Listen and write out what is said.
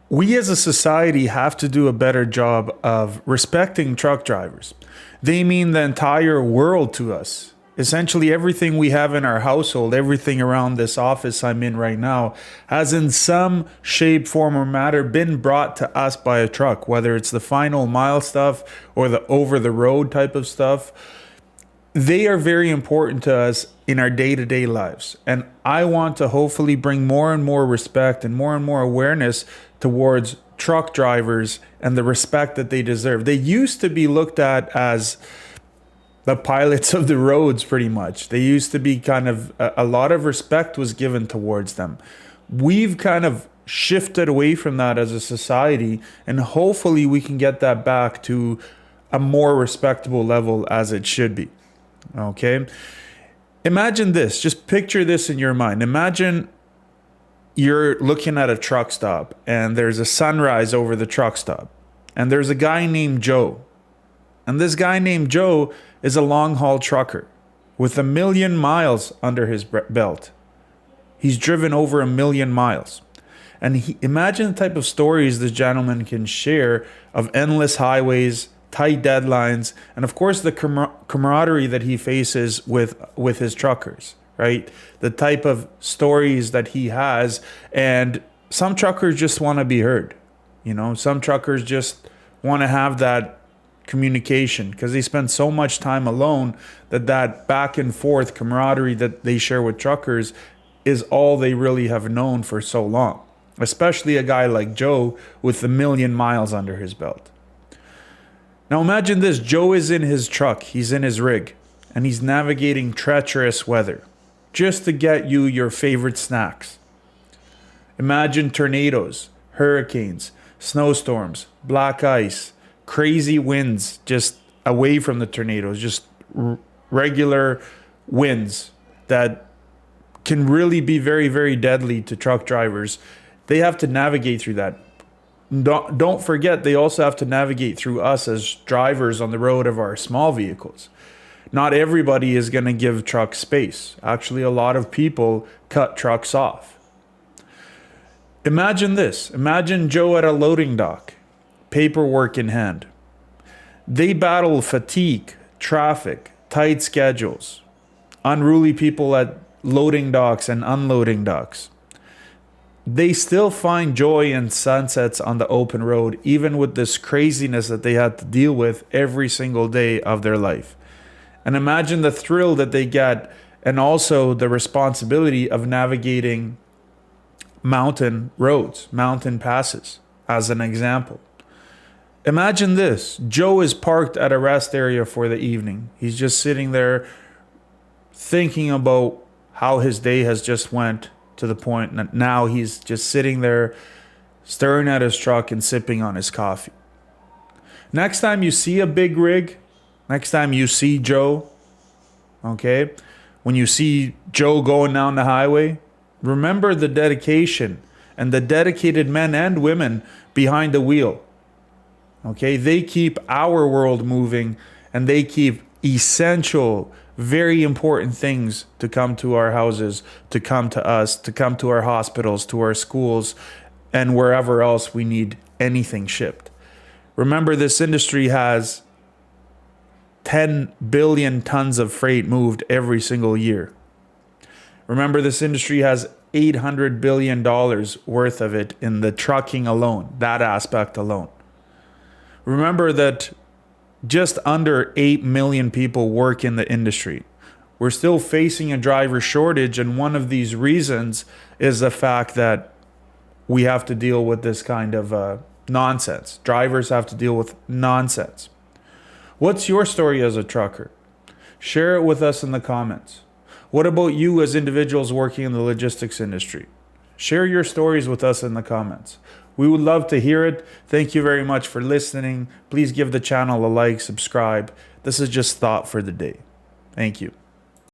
We as a society have to do a better job of respecting truck drivers. They mean the entire world to us. Essentially, everything we have in our household, everything around this office I'm in right now, has in some shape, form, or matter been brought to us by a truck, whether it's the final mile stuff or the over the road type of stuff. They are very important to us in our day-to-day lives. And I want to hopefully bring more and more respect and more awareness towards truck drivers and the respect that they deserve. They used to be looked at as the pilots of the roads, pretty much. They used to be kind of, a lot of respect was given towards them. We've kind of shifted away from that as a society, and hopefully we can get that back to a more respectable level as it should be. Okay? Imagine this. Just picture this in your mind. Imagine you're looking at a truck stop and there's a sunrise over the truck stop. And there's a guy named Joe. And this guy named Joe is a long haul trucker with 1 million miles under his belt. He's driven over 1 million miles. And imagine the type of stories this gentleman can share of endless highways, tight deadlines, and of course the camaraderie that he faces with his truckers, right? The type of stories that he has. And some truckers just want to be heard. You know, some truckers just want to have that communication because they spend so much time alone that back and forth camaraderie that they share with truckers is all they really have known for so long, especially a guy like Joe with 1 million miles under his belt. Now imagine this. Joe is in his truck, he's in his rig, and he's navigating treacherous weather just to get you your favorite snacks. Imagine tornadoes, hurricanes, snowstorms, black ice, crazy winds just away from the tornadoes, just regular winds that can really be very deadly to truck drivers. They have to navigate through that. Don't forget, they also have to navigate through us as drivers on the road of our small vehicles. Not everybody is going to give trucks space. Actually, a lot of people cut trucks off. Imagine this. Imagine Joe at a loading dock, paperwork in hand. They battle fatigue, traffic, tight schedules, unruly people at loading docks and unloading docks. They still find joy in sunsets on the open road, even with this craziness that they had to deal with every single day of their life. And imagine the thrill that they get, and also the responsibility of navigating mountain roads, mountain passes, as an example. Imagine this. Joe is parked at a rest area for the evening. He's just sitting there thinking about how his day has just went, to the point that now he's just sitting there staring at his truck and sipping on his coffee. Next time you see a big rig, next time you see Joe, okay, when you see Joe going down the highway, remember the dedication and the dedicated men and women behind the wheel. Okay, they keep our world moving, and they keep essential, very important things to come to our houses, to come to us, to come to our hospitals, to our schools, and wherever else we need anything shipped. Remember, this industry has 10 billion tons of freight moved every single year. Remember, this industry has $800 billion worth of it in the trucking alone, that aspect alone. Remember that just under 8 million people work in the industry. We're still facing a driver shortage, and one of these reasons is the fact that we have to deal with this kind of nonsense. Drivers have to deal with nonsense. What's your story as a trucker? Share it with us in the comments. What about you as individuals working in the logistics industry? Share your stories with us in the comments. We would love to hear it. Thank you very much for listening. Please give the channel a like, subscribe. This is just thought for the day. Thank you.